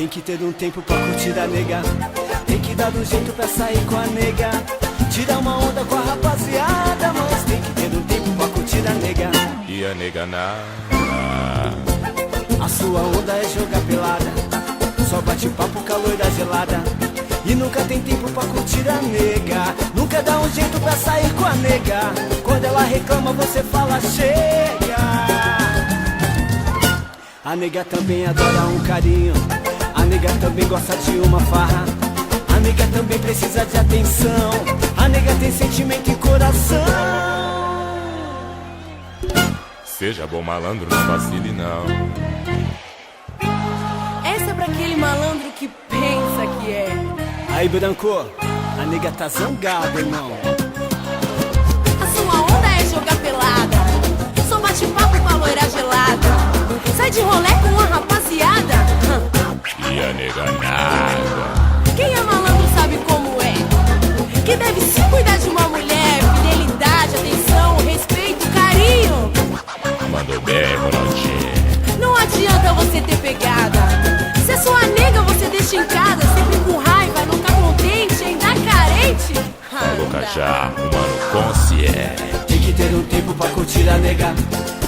Tem que ter um tempo pra curtir a nega. Tem que dar um jeito pra sair com a nega. Tirar uma onda com a rapaziada. Mas tem que ter um tempo pra curtir a nega. E a nega nada. A sua onda é jogar pelada. Só bate papo, calor da gelada. E nunca tem tempo pra curtir a nega. Nunca dá um jeito pra sair com a nega. Quando ela reclama você fala chega. A nega também adora um carinho. A nega também gosta de uma farra. A nega também precisa de atenção. A nega tem sentimento e coração. Seja bom malandro, não vacile não. Essa é pra aquele malandro que pensa que é. Aí, Branco, a nega tá zangada, irmão. A sua onda é jogar pelada. Só bate papo com a loira gelada. Sai de rolê com a rapaziada. E a nega nada. Quem é malandro sabe como é. Que deve se cuidar de uma mulher. Fidelidade, atenção, respeito, carinho. Mandou bem, Ronaldinho. Não adianta você ter pegada. Se é sua nega, você deixa em casa. Sempre com raiva, nunca contente, ainda carente. Falou já, mano, consciente. Tem que ter um tempo pra curtir a nega.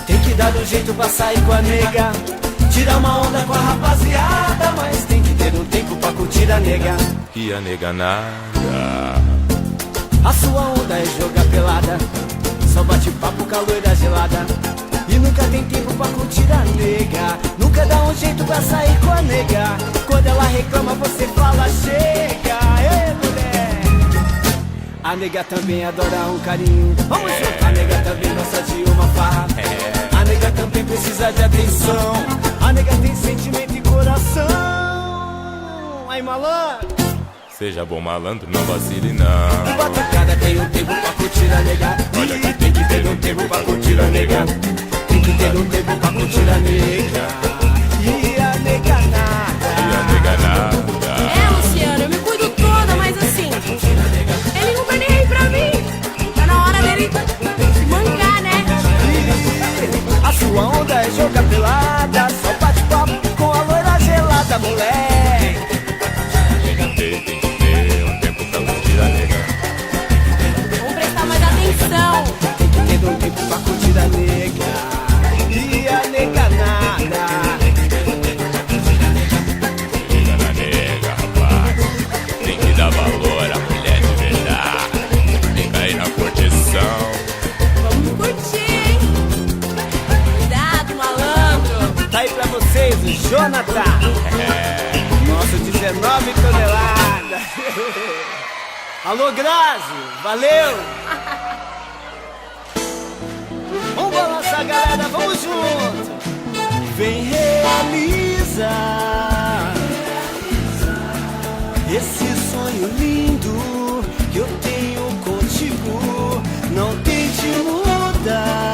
Tem que dar um jeito pra sair com a nega. Tirar uma onda com a rapaziada. Mas tem que ter um tempo pra curtir a nega. E a nega nada. A sua onda é jogar pelada. Só bate papo, calor da gelada. E nunca tem tempo pra curtir a nega. Nunca dá um jeito pra sair com a nega. Quando ela reclama você fala chega. Ei, mulher. A nega também adora um carinho. Vamos junto. A nega também gosta de uma farra. A nega também precisa de atenção. A nega tem sentimento e coração. Aí, malandro. Seja bom malandro, não vacile não. O batucada tem um tempo pra curtir a nega. Olha que tem que ter um tempo pra curtir a nega. Tem que ter um tempo pra curtir a nega. E a nega nada. E a nega nada. É, Luciano, eu me cuido toda, mas assim, ele não tá nem aí pra mim. Tá na hora dele mancar, né? A sua onda é jogar pelada. Só bate papo com a loira gelada, moleque. Tem que ter um tempo pra curtir a nega. Vamos prestar mais atenção. Tem que ter um tempo pra curtir a nega. E a nega nada. Liga na nega, rapaz. Tem que dar valor à mulher de verdade. Fica aí na curtição. Vamos curtir, hein? Cuidado, malandro. Tá aí pra vocês o Jonathan. Nosso 19 toneladas. Alô, Grazi, valeu. Vamos balançar, galera, vamos junto. Vem realizar esse sonho lindo que eu tenho contigo. Não tente mudar.